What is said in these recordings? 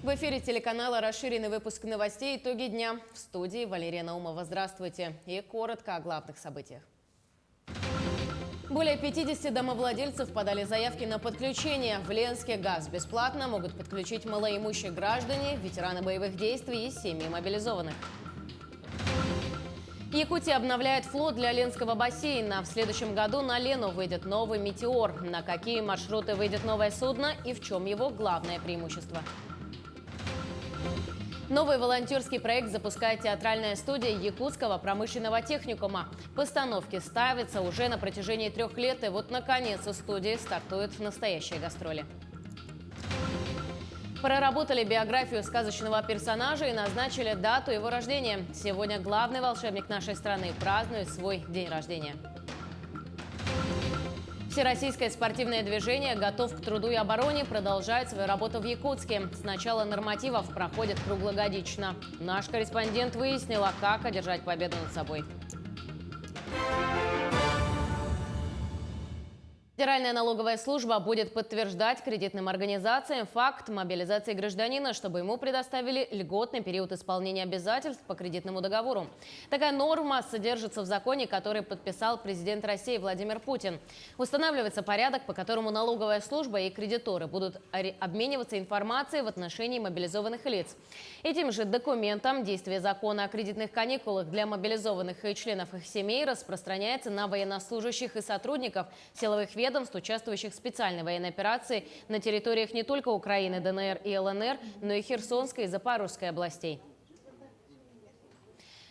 В эфире телеканала расширенный выпуск новостей «Итоги дня». В студии Валерия Наумова. Здравствуйте. И коротко о главных событиях. Более 50 домовладельцев подали заявки на подключение. В Ленске газ бесплатно могут подключить малоимущие граждане, ветераны боевых действий и семьи мобилизованных. Якутия обновляет флот для Ленского бассейна. В следующем году на Лену выйдет новый «Метеор». На какие маршруты выйдет новое судно и в чем его главное преимущество? Новый волонтерский проект запускает театральная студия Якутского промышленного техникума. Постановки ставятся уже на протяжении 3 лет, и вот наконец у студии стартуют настоящие гастроли. Проработали биографию сказочного персонажа и назначили дату его рождения. Сегодня главный волшебник нашей страны празднует свой день рождения. Всероссийское спортивное движение «Готов к труду и обороне» продолжает свою работу в Якутске. С начала нормативов проходит круглогодично. Наш корреспондент выяснила, как одержать победу над собой. Федеральная налоговая служба будет подтверждать кредитным организациям факт мобилизации гражданина, чтобы ему предоставили льготный период исполнения обязательств по кредитному договору. Такая норма содержится в законе, который подписал президент России Владимир Путин. Устанавливается порядок, по которому налоговая служба и кредиторы будут обмениваться информацией в отношении мобилизованных лиц. Этим же документом действие закона о кредитных каникулах для мобилизованных и членов их семей распространяется на военнослужащих и сотрудников силовых ведомств, участвующих в специальной военной операции на территориях не только Украины, ДНР и ЛНР, но и Херсонской и Запорожской областей.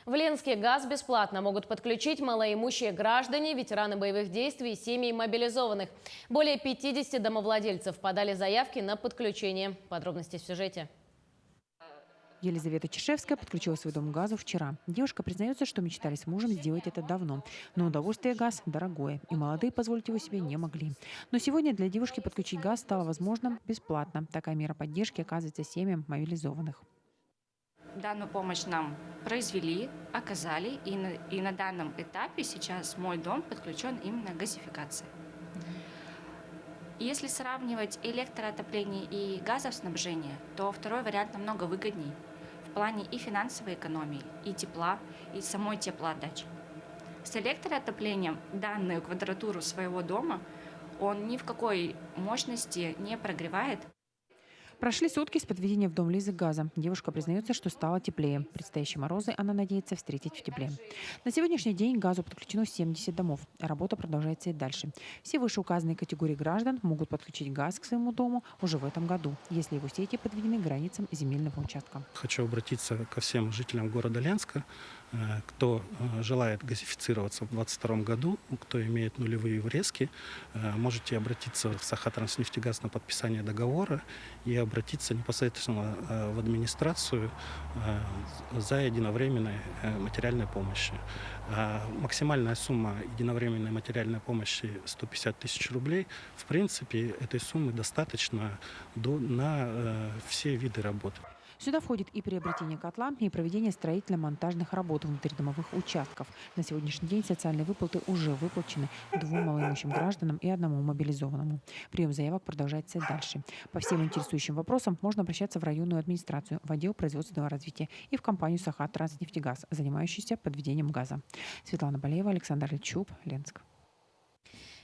В Ленске газ бесплатно могут подключить малоимущие граждане, ветераны боевых действий и семьи мобилизованных. Более 50 домовладельцев подали заявки на подключение. Подробности в сюжете. Елизавета Чешевская подключила свой дом к газу вчера. Девушка признается, что мечтали с мужем сделать это давно. Но удовольствие газ дорогое, и молодые позволить его себе не могли. Но сегодня для девушки подключить газ стало возможным бесплатно. Такая мера поддержки оказывается семьям мобилизованных. Данную помощь нам произвели, оказали, и на данном этапе сейчас мой дом подключен именно к газификации. Если сравнивать электроотопление и газоснабжение, то второй вариант намного выгоднее в плане и финансовой экономии, и тепла, и самой теплоотдачи. С электроотоплением данную квадратуру своего дома он ни в какой мощности не прогревает. Прошли сутки с подведения в дом Лизы газа. Девушка признается, что стало теплее. Предстоящие морозы она надеется встретить в тепле. На сегодняшний день к газу подключено 70 домов. Работа продолжается и дальше. Все вышеуказанные категории граждан могут подключить газ к своему дому уже в этом году, если его сети подведены к границам земельного участка. Хочу обратиться ко всем жителям города Ленска, кто желает газифицироваться в 2022 году, кто имеет нулевые врезки, можете обратиться в Сахатранснефтегаз на подписание договора и обратиться непосредственно в администрацию за единовременной материальной помощью. Максимальная сумма единовременной материальной помощи 150 тысяч рублей. В принципе, этой суммы достаточно на все виды работ. Сюда входит и приобретение котла, и проведение строительно-монтажных работ внутридомовых участков. На сегодняшний день социальные выплаты уже выплачены 2 малоимущим гражданам и 1 мобилизованному. Прием заявок продолжается и дальше. По всем интересующим вопросам можно обращаться в районную администрацию, в отдел производственного развития и в компанию «Сахатранснефтегаз», занимающуюся подведением газа. Светлана Болеева, Александр Ильчук, Ленск.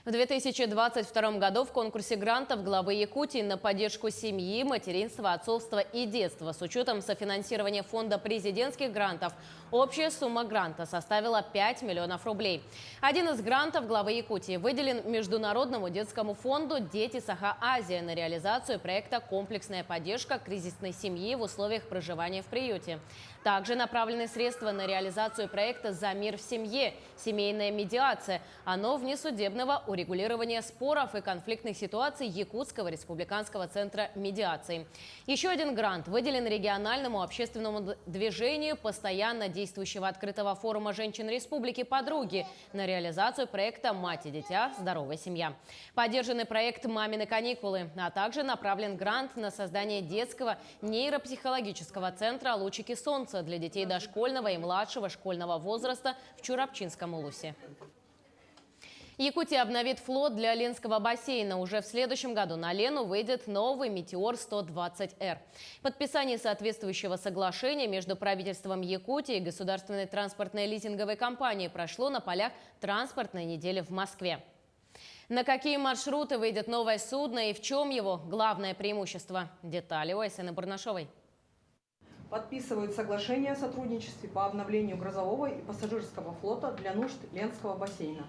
В 2022 году в конкурсе грантов главы Якутии на поддержку семьи, материнства, отцовства и детства с учетом софинансирования фонда президентских грантов общая сумма гранта составила 5 миллионов рублей. Один из грантов главы Якутии выделен Международному детскому фонду «Дети Саха-Азия» на реализацию проекта «Комплексная поддержка кризисной семьи в условиях проживания в приюте». Также направлены средства на реализацию проекта «За мир в семье» – семейная медиация. Оно внесудебного урегулирования споров и конфликтных ситуаций Якутского республиканского центра медиации. Еще один грант выделен региональному общественному движению постоянно действующего открытого форума женщин Республики «Подруги» на реализацию проекта «Мать и дитя. Здоровая семья». Поддержаны проект «Мамины каникулы», а также направлен грант на создание детского нейропсихологического центра «Лучики солнца» для детей дошкольного и младшего школьного возраста в Чурапчинском улусе. Якутия обновит флот для Ленского бассейна. Уже в следующем году на Лену выйдет новый «Метеор-120Р». Подписание соответствующего соглашения между правительством Якутии и государственной транспортной лизинговой компанией прошло на полях транспортной недели в Москве. На какие маршруты выйдет новое судно и в чем его главное преимущество? Детали у Айсены Барнашовой. Подписывают соглашение о сотрудничестве по обновлению грузового и пассажирского флота для нужд Ленского бассейна.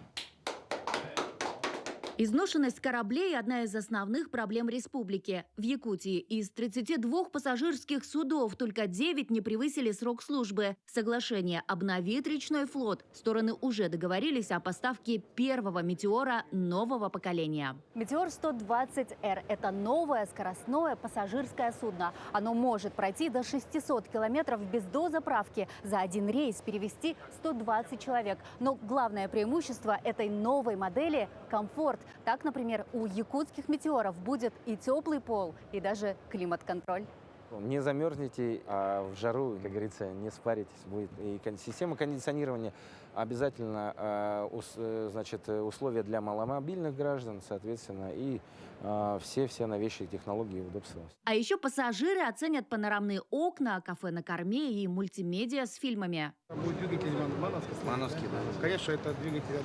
Изношенность кораблей – одна из основных проблем республики. В Якутии из 32 пассажирских судов только 9 не превысили срок службы. Соглашение обновит речной флот. Стороны уже договорились о поставке первого «Метеора» нового поколения. «Метеор-120Р» – это новое скоростное пассажирское судно. Оно может пройти до 600 километров без дозаправки. За один рейс перевезти 120 человек. Но главное преимущество этой новой модели – комфорт. Так, например, у якутских «Метеоров» будет и теплый пол, и даже климат-контроль. Не замерзнете, а в жару, как говорится, не спаритесь. Будет и система кондиционирования обязательно, значит, условия для маломобильных граждан, соответственно, и все новейшие технологии и удобства. А еще пассажиры оценят панорамные окна, кафе на корме и мультимедиа с фильмами. Будет двигатель МАНовский. МАНовский, да. Конечно, это двигатель 100%.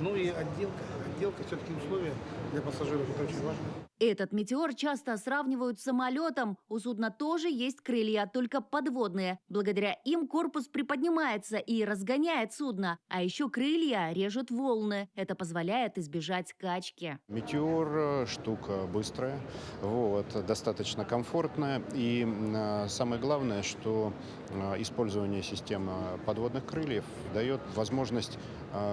Ну и отделка все-таки условия для пассажиров, это очень важно. Этот «Метеор» часто сравнивают с самолетом. У судна тоже есть крылья, только подводные. Благодаря им корпус приподнимается и разгоняет судно. А еще крылья режут волны. Это позволяет избежать качки. «Метеор» штука быстрая, достаточно комфортная. И самое главное, что использование системы подводных крыльев дает возможность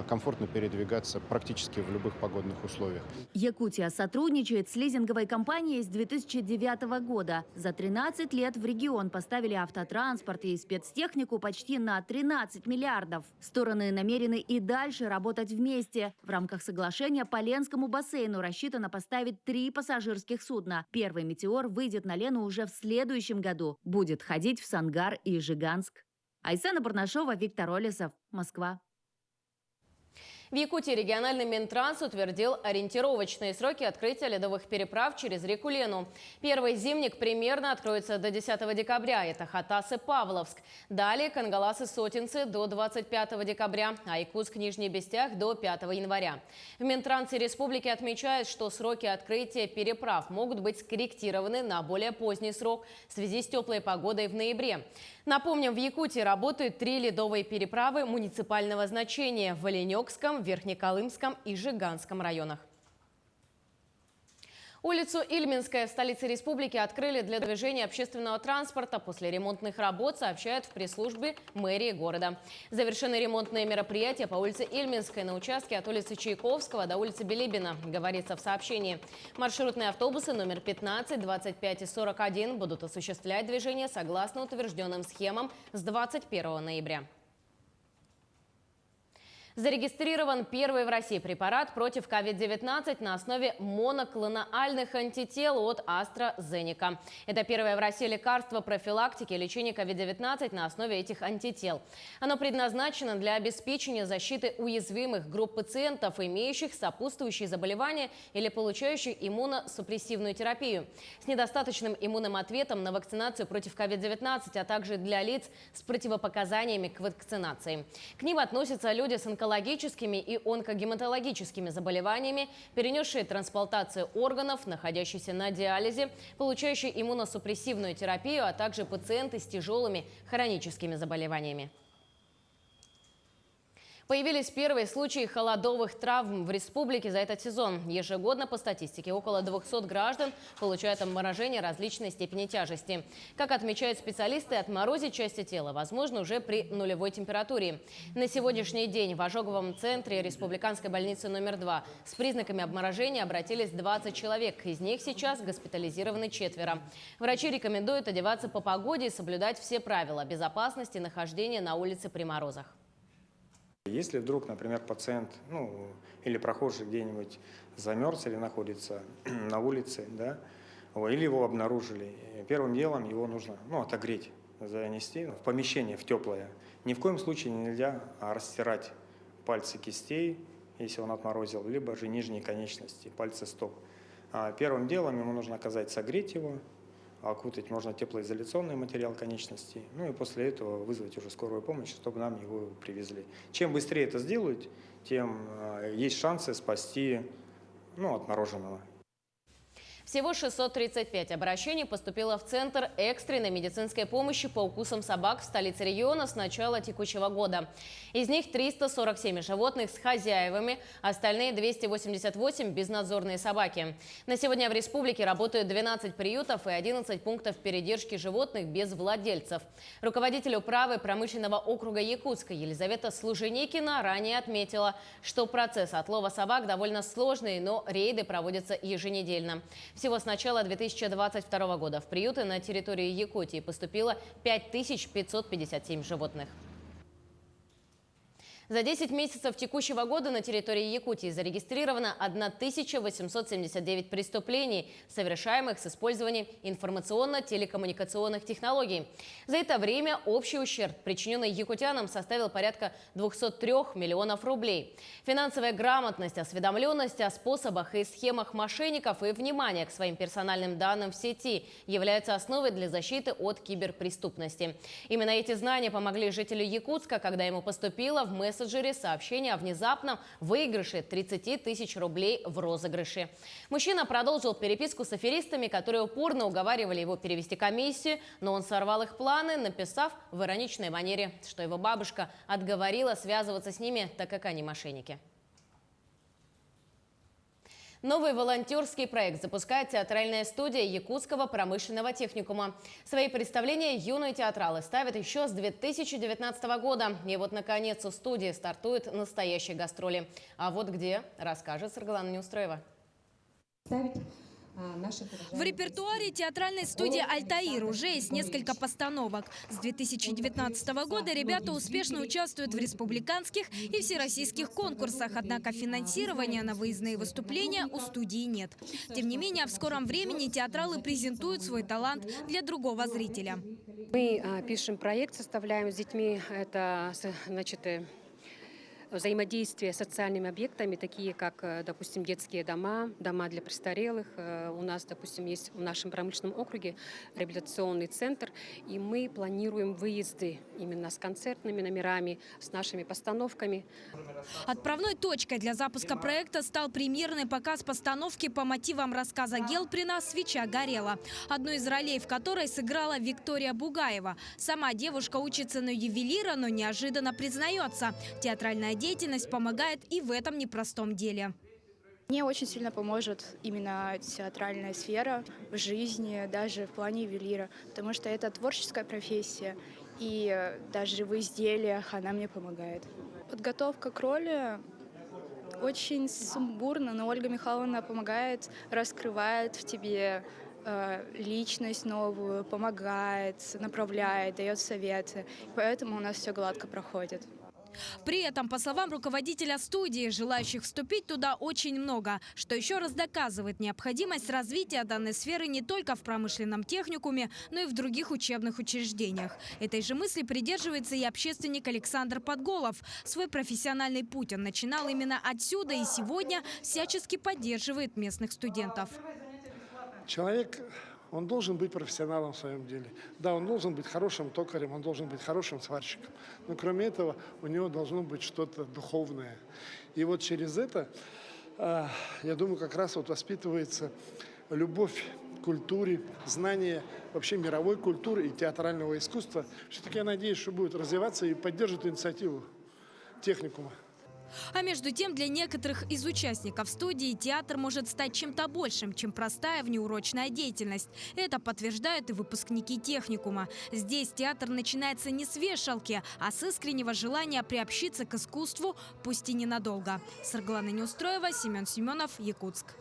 комфортно передвигаться практически в любых погодных условиях. Якутия сотрудничает с лизинговой компанией с 2009 года. За 13 лет в регион поставили автотранспорт и спецтехнику почти на 13 миллиардов. Стороны намерены и дальше работать вместе. В рамках соглашения по Ленскому бассейну рассчитано поставить 3 пассажирских судна. Первый «Метеор» выйдет на Лену уже в следующем году. Будет ходить в Сангар и Жиганск. Айсена Барнашова, Виктор Олесов, Москва. В Якутии региональный Минтранс утвердил ориентировочные сроки открытия ледовых переправ через реку Лену. Первый зимник примерно откроется до 10 декабря. Это Хатас и Павловск. Далее Кангалас и Сотинцы до 25 декабря, а Якутск, Нижний Бестях до 5 января. В Минтрансе республики отмечают, что сроки открытия переправ могут быть скорректированы на более поздний срок в связи с теплой погодой в ноябре. Напомним, в Якутии работают 3 ледовые переправы муниципального значения в Оленёкском, Верхнеколымском и Жиганском районах. Улицу Ильминская в столице республики открыли для движения общественного транспорта. После ремонтных работ, сообщают в пресс-службе мэрии города. Завершены ремонтные мероприятия по улице Ильминской на участке от улицы Чайковского до улицы Билибина, говорится в сообщении. Маршрутные автобусы номер 15, 25 и 41 будут осуществлять движение согласно утвержденным схемам с 21 ноября. Зарегистрирован первый в России препарат против COVID-19 на основе моноклональных антител от AstraZeneca. Это первое в России лекарство профилактики и лечения COVID-19 на основе этих антител. Оно предназначено для обеспечения защиты уязвимых групп пациентов, имеющих сопутствующие заболевания или получающих иммуносупрессивную терапию, с недостаточным иммунным ответом на вакцинацию против COVID-19, а также для лиц с противопоказаниями к вакцинации. К ним относятся люди с онкологическими и онкогематологическими заболеваниями, перенесшие трансплантацию органов, находящиеся на диализе, получающие иммуносупрессивную терапию, а также пациенты с тяжелыми хроническими заболеваниями. Появились первые случаи холодовых травм в республике за этот сезон. Ежегодно, по статистике, около 200 граждан получают обморожение различной степени тяжести. Как отмечают специалисты, отморозить части тела возможно уже при нулевой температуре. На сегодняшний день в ожоговом центре республиканской больницы номер 2 с признаками обморожения обратились 20 человек. Из них сейчас госпитализированы 4. Врачи рекомендуют одеваться по погоде и соблюдать все правила безопасности нахождения на улице при морозах. Если вдруг, например, пациент или прохожий где-нибудь замерз или находится на улице, да, или его обнаружили, первым делом его нужно отогреть, занести в помещение, в теплое. Ни в коем случае нельзя растирать пальцы кистей, если он отморозил, либо же нижние конечности, пальцы стоп. Первым делом ему нужно оказать согреть его, окутать можно теплоизоляционный материал конечностей, ну и после этого вызвать уже скорую помощь, чтобы нам его привезли. Чем быстрее это сделают, тем есть шансы спасти от мороженого. Всего 635 обращений поступило в Центр экстренной медицинской помощи по укусам собак в столице региона с начала текущего года. Из них 347 животных с хозяевами, остальные 288 – безнадзорные собаки. На сегодня в республике работают 12 приютов и 11 пунктов передержки животных без владельцев. Руководитель управы промышленного округа Якутска Елизавета Служеникина ранее отметила, что процесс отлова собак довольно сложный, но рейды проводятся еженедельно. Всего с начала 2022 года в приюты на территории Якутии поступило 5557 животных. За 10 месяцев текущего года на территории Якутии зарегистрировано 1879 преступлений, совершаемых с использованием информационно-телекоммуникационных технологий. За это время общий ущерб, причиненный якутянам, составил порядка 203 миллионов рублей. Финансовая грамотность, осведомленность о способах и схемах мошенников и внимание к своим персональным данным в сети являются основой для защиты от киберпреступности. Именно эти знания помогли жителю Якутска, когда ему поступило в мессенджере сообщение о внезапном выигрыше 30 тысяч рублей в розыгрыше. Мужчина продолжил переписку с аферистами, которые упорно уговаривали его перевести комиссию, но он сорвал их планы, написав в ироничной манере, что его бабушка отговорила связываться с ними, так как они мошенники. Новый волонтерский проект запускает театральная студия Якутского промышленного техникума. Свои представления юные театралы ставят еще с 2019 года. И вот, наконец, у студии стартуют настоящие гастроли. А вот где, расскажет Саргалана Неустроева. В репертуаре театральной студии «Альтаир» уже есть несколько постановок. С 2019 года ребята успешно участвуют в республиканских и всероссийских конкурсах, однако финансирования на выездные выступления у студии нет. Тем не менее, в скором времени театралы презентуют свой талант для другого зрителя. Мы пишем проект, составляем с детьми, это, взаимодействие с социальными объектами, такие как, допустим, детские дома, дома для престарелых. У нас, допустим, есть в нашем промышленном округе реабилитационный центр, и мы планируем выезды именно с концертными номерами, с нашими постановками. Отправной точкой для запуска проекта стал премьерный показ постановки по мотивам рассказа Гелприна «Свеча горела», одной из ролей в которой сыграла Виктория Бугаева. Сама девушка учится на ювелира, но неожиданно признается – театральная деятельность помогает и в этом непростом деле. Мне очень сильно поможет именно театральная сфера в жизни, даже в плане ювелира, потому что это творческая профессия, и даже в изделиях она мне помогает. Подготовка к роли очень сумбурна, но Ольга Михайловна помогает, раскрывает в тебе личность новую, помогает, направляет, дает советы, поэтому у нас все гладко проходит. При этом, по словам руководителя студии, желающих вступить туда очень много, что еще раз доказывает необходимость развития данной сферы не только в промышленном техникуме, но и в других учебных учреждениях. Этой же мысли придерживается и общественник Александр Подголов. Свой профессиональный путь он начинал именно отсюда и сегодня всячески поддерживает местных студентов. Человек, он должен быть профессионалом в своем деле. Да, он должен быть хорошим токарем, он должен быть хорошим сварщиком. Но кроме этого у него должно быть что-то духовное. И вот через это, я думаю, как раз вот воспитывается любовь к культуре, знание вообще мировой культуры и театрального искусства. Все-таки я надеюсь, что будет развиваться и поддержит инициативу техникума. А между тем, для некоторых из участников студии театр может стать чем-то большим, чем простая внеурочная деятельность. Это подтверждают и выпускники техникума. Здесь театр начинается не с вешалки, а с искреннего желания приобщиться к искусству, пусть и ненадолго. Саргалана Неустроева, Семен Семенов, Якутск.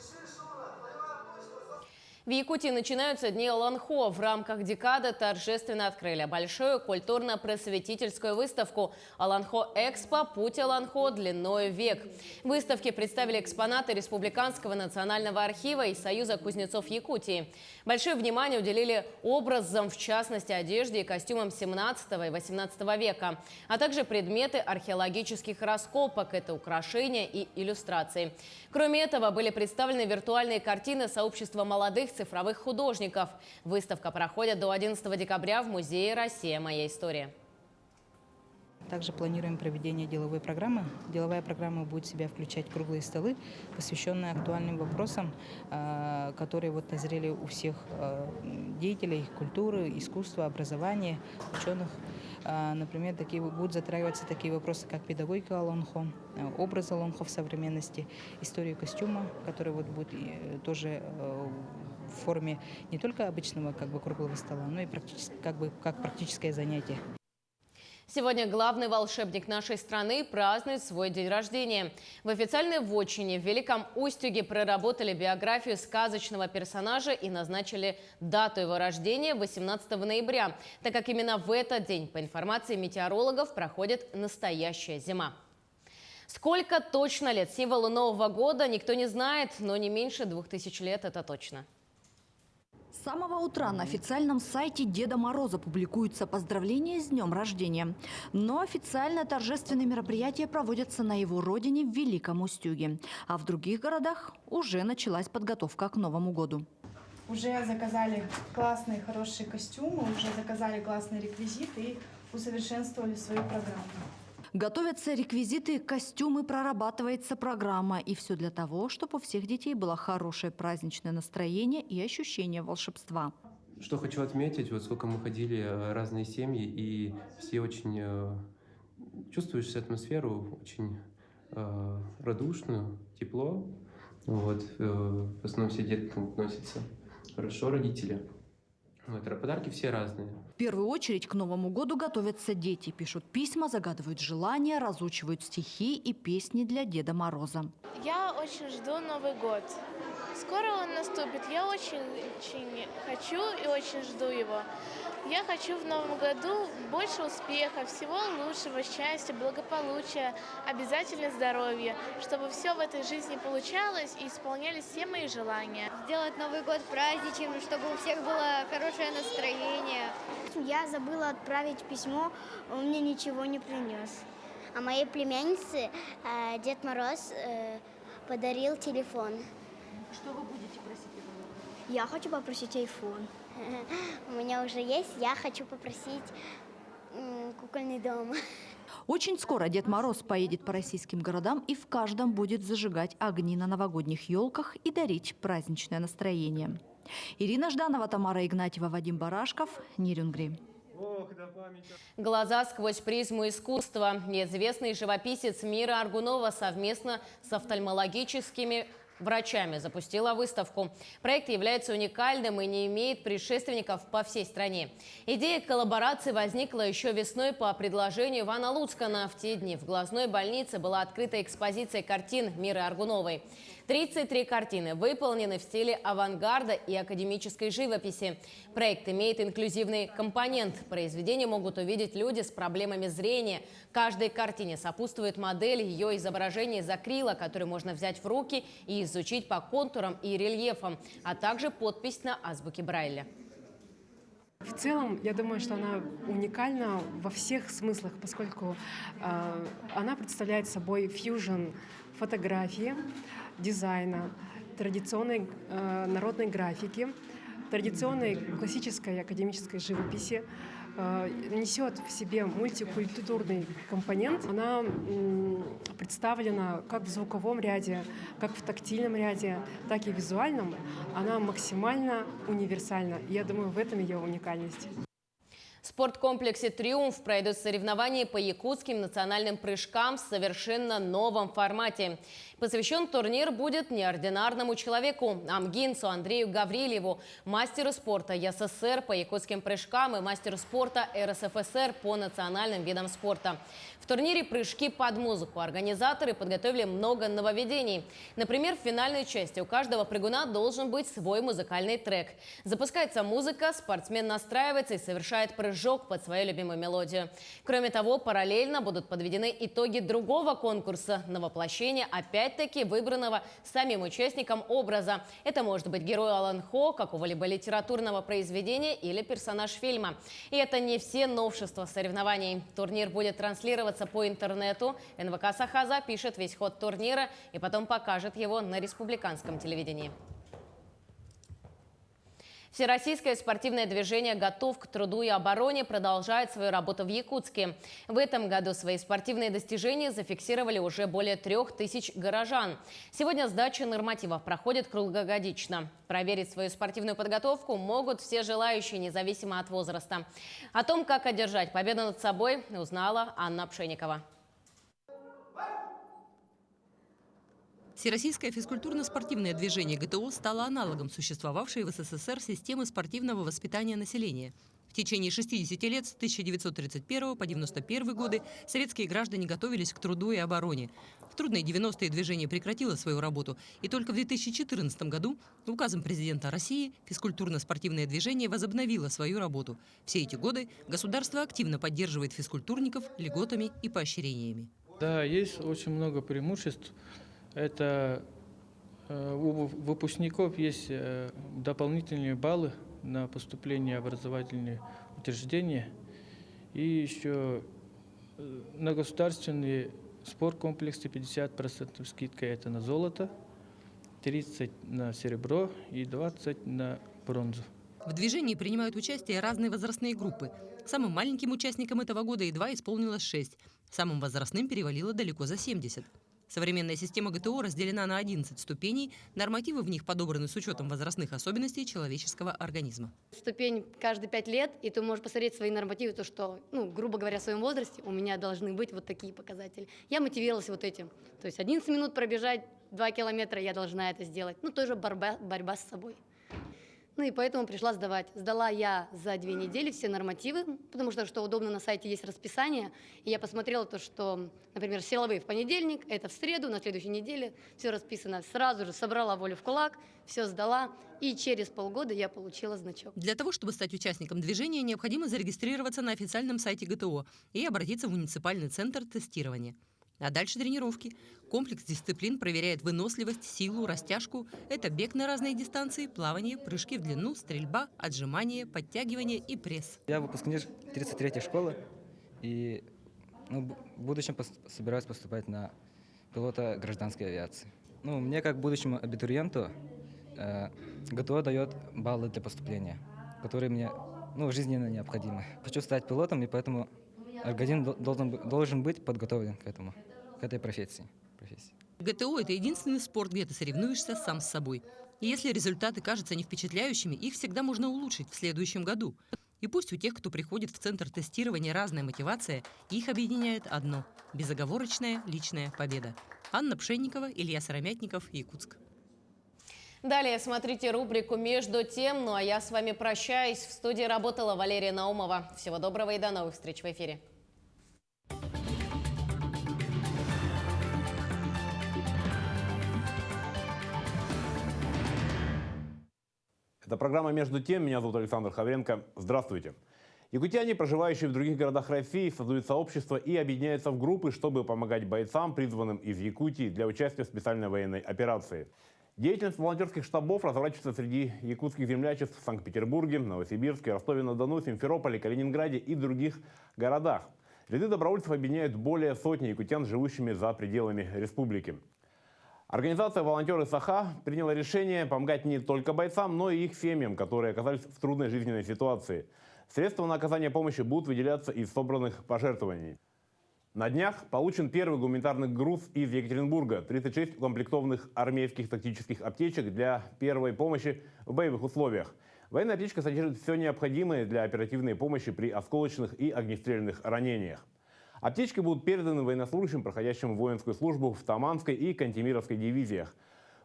В Якутии начинаются дни Олонхо. В рамках декады торжественно открыли большую культурно-просветительскую выставку «Олонхо-Экспо. Путь Олонхо длиною век». В выставке представили экспонаты Республиканского национального архива и Союза кузнецов Якутии. Большое внимание уделили образам, в частности, одежде и костюмам 17 и 18 века, а также предметы археологических раскопок – это украшения и иллюстрации. Кроме этого, были представлены виртуальные картины сообщества молодых цифровых художников. Выставка проходит до 11 декабря в Музее «Россия. Моя история». Также планируем проведение деловой программы. Деловая программа будет в себя включать круглые столы, посвященные актуальным вопросам, которые назрели у всех деятелей культуры, искусства, образования, ученых. Например, будут затрагиваться такие вопросы, как педагогика Олонхо, образ Олонхо в современности, историю костюма, который будет тоже в форме не только обычного круглого стола, но и как практическое занятие. Сегодня главный волшебник нашей страны празднует свой день рождения. В официальной вотчине в Великом Устюге проработали биографию сказочного персонажа и назначили дату его рождения 18 ноября, так как именно в этот день, по информации метеорологов, проходит настоящая зима. Сколько точно лет символу Нового года, никто не знает, но не меньше 2000 лет, это точно. С самого утра на официальном сайте Деда Мороза публикуются поздравления с днем рождения. Но официально торжественные мероприятия проводятся на его родине в Великом Устюге. А в других городах уже началась подготовка к Новому году. Уже заказали классные, хорошие костюмы, уже заказали классные реквизиты и усовершенствовали свою программу. Готовятся реквизиты, костюмы, прорабатывается программа. И все для того, чтобы у всех детей было хорошее праздничное настроение и ощущение волшебства. Что хочу отметить, сколько мы ходили разные семьи, и все очень чувствуешь атмосферу очень радушную, тепло. В основном все дети относятся хорошо, родители. Подарки все разные. В первую очередь к Новому году готовятся дети. Пишут письма, загадывают желания, разучивают стихи и песни для Деда Мороза. Я очень жду Новый год. Скоро он наступит. Я очень хочу и очень жду его. Я хочу в Новом году больше успеха, всего лучшего, счастья, благополучия, обязательно здоровья, чтобы все в этой жизни получалось и исполнялись все мои желания. Сделать Новый год праздничным, чтобы у всех было хорошее настроение. Я забыла отправить письмо, он мне ничего не принес. А моей племяннице Дед Мороз подарил телефон. Что вы будете просить? Я хочу попросить iPhone. У меня уже есть, я хочу попросить кукольный дом. Очень скоро Дед Мороз поедет по российским городам и в каждом будет зажигать огни на новогодних елках и дарить праздничное настроение. Ирина Жданова, Тамара Игнатьева, Вадим Барашков, Нерюнгри. Глаза сквозь призму искусства. Неизвестный живописец Мира Аргунова совместно с офтальмологическими врачами запустила выставку. Проект является уникальным и не имеет предшественников по всей стране. Идея коллаборации возникла еще весной по предложению Ивана Луцкана. В те дни в глазной больнице была открыта экспозиция картин Миры Аргуновой. 33 картины выполнены в стиле авангарда и академической живописи. Проект имеет инклюзивный компонент. Произведения могут увидеть люди с проблемами зрения. Каждой картине сопутствует модель ее изображения из акрила, которую можно взять в руки и изучить по контурам и рельефам, а также подпись на азбуке Брайля. В целом, я думаю, что она уникальна во всех смыслах, поскольку она представляет собой фьюжн фотографии, дизайна, традиционной народной графики, традиционной классической академической живописи, несет в себе мультикультурный компонент. Она представлена как в звуковом ряде, как в тактильном ряде, так и в визуальном. Она максимально универсальна. Я думаю, в этом ее уникальность. В спорткомплексе «Триумф» пройдут соревнования по якутским национальным прыжкам в совершенно новом формате. Посвящен турнир будет неординарному человеку – амгинцу Андрею Гаврилеву, мастеру спорта СССР по якутским прыжкам и мастеру спорта РСФСР по национальным видам спорта. В турнире «Прыжки под музыку» организаторы подготовили много нововведений. Например, в финальной части у каждого прыгуна должен быть свой музыкальный трек. Запускается музыка, спортсмен настраивается и совершает прыжок под свою любимую мелодию. Кроме того, параллельно будут подведены итоги другого конкурса на воплощение опять-таки выбранного самим участником образа. Это может быть герой Алан Хо, какого-либо литературного произведения или персонаж фильма. И это не все новшества соревнований. Турнир будет транслироваться по интернету. НВК «Сахаза» пишет весь ход турнира и потом покажет его на республиканском телевидении. Всероссийское спортивное движение «Готов к труду и обороне» продолжает свою работу в Якутске. В этом году свои спортивные достижения зафиксировали уже более 3000 горожан. Сегодня сдача нормативов проходит круглогодично. Проверить свою спортивную подготовку могут все желающие, независимо от возраста. О том, как одержать победу над собой, узнала Анна Пшенникова. Всероссийское физкультурно-спортивное движение ГТО стало аналогом существовавшей в СССР системы спортивного воспитания населения. В течение 60 лет с 1931 по 1991 годы советские граждане готовились к труду и обороне. В трудные 90-е движение прекратило свою работу, и только в 2014 году указом президента России физкультурно-спортивное движение возобновило свою работу. Все эти годы государство активно поддерживает физкультурников льготами и поощрениями. Да, есть очень много преимуществ. Это у выпускников есть дополнительные баллы на поступление в образовательные учреждения. И еще на государственные спорткомплексы 50% скидка это на золото, 30% на серебро и 20% на бронзу. В движении принимают участие разные возрастные группы. Самым маленьким участникам этого года едва исполнилось 6. Самым возрастным перевалило далеко за 70. Современная система ГТО разделена на 11 ступеней. Нормативы в них подобраны с учетом возрастных особенностей человеческого организма. Ступень каждые 5 лет, и ты можешь посмотреть свои нормативы, то что, грубо говоря, в своем возрасте у меня должны быть вот такие показатели. Я мотивировалась вот этим. То есть 11 минут пробежать 2 километра, я должна это сделать. Тоже борьба с собой. И поэтому пришла сдавать. Сдала я за 2 недели все нормативы, потому что удобно, на сайте есть расписание. И я посмотрела то, что, например, силовые в понедельник, это в среду, на следующей неделе все расписано. Сразу же собрала волю в кулак, все сдала, и через полгода я получила значок. Для того, чтобы стать участником движения, необходимо зарегистрироваться на официальном сайте ГТО и обратиться в муниципальный центр тестирования. А дальше тренировки. Комплекс дисциплин проверяет выносливость, силу, растяжку. Это бег на разные дистанции, плавание, прыжки в длину, стрельба, отжимания, подтягивание и пресс. Я выпускник 33-й школы и в будущем собираюсь поступать на пилота гражданской авиации. Мне, как будущему абитуриенту, ГТО дает баллы для поступления, которые мне жизненно необходимы. Хочу стать пилотом, и поэтому организм должен быть подготовлен к этой профессии. ГТО – это единственный спорт, где ты соревнуешься сам с собой. И если результаты кажутся не впечатляющими, их всегда можно улучшить в следующем году. И пусть у тех, кто приходит в центр тестирования, разная мотивация, их объединяет одно – безоговорочная личная победа. Анна Пшенникова, Илья Сыромятников, Якутск. Далее смотрите рубрику «Между тем». А я с вами прощаюсь. В студии работала Валерия Наумова. Всего доброго и до новых встреч в эфире. Это программа «Между тем». Меня зовут Александр Хавренко. Здравствуйте. Якутяне, проживающие в других городах России, создают сообщества и объединяются в группы, чтобы помогать бойцам, призванным из Якутии для участия в специальной военной операции. Деятельность волонтерских штабов разворачивается среди якутских землячеств в Санкт-Петербурге, Новосибирске, Ростове-на-Дону, Симферополе, Калининграде и других городах. Ряды добровольцев объединяют более сотни якутян, живущими за пределами республики. Организация «Волонтеры Саха» приняла решение помогать не только бойцам, но и их семьям, которые оказались в трудной жизненной ситуации. Средства на оказание помощи будут выделяться из собранных пожертвований. На днях получен первый гуманитарный груз из Екатеринбурга – 36 укомплектованных армейских тактических аптечек для первой помощи в боевых условиях. Военная аптечка содержит все необходимое для оперативной помощи при осколочных и огнестрельных ранениях. Аптечки будут переданы военнослужащим, проходящим воинскую службу в Таманской и Кантемировской дивизиях,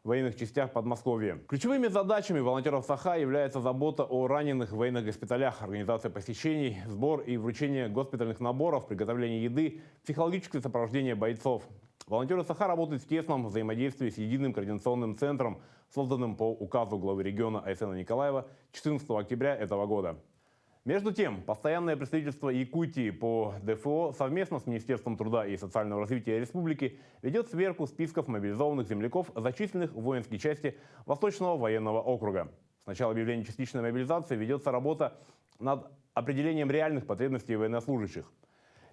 в военных частях Подмосковья. Ключевыми задачами волонтеров САХА является забота о раненых в военных госпиталях, организация посещений, сбор и вручение госпитальных наборов, приготовление еды, психологическое сопровождение бойцов. Волонтеры САХА работают в тесном взаимодействии с единым координационным центром, созданным по указу главы региона Айсена Николаева 14 октября этого года. Между тем, постоянное представительство Якутии по ДФО совместно с Министерством труда и социального развития республики ведет сверку списков мобилизованных земляков, зачисленных в воинские части Восточного военного округа. С начала объявления частичной мобилизации ведется работа над определением реальных потребностей военнослужащих.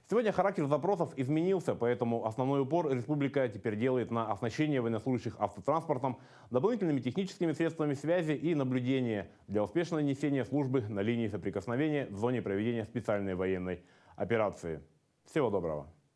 Сегодня характер запросов изменился, поэтому основной упор республика теперь делает на оснащение военнослужащих автотранспортом, дополнительными техническими средствами связи и наблюдения для успешного несения службы на линии соприкосновения в зоне проведения специальной военной операции. Всего доброго!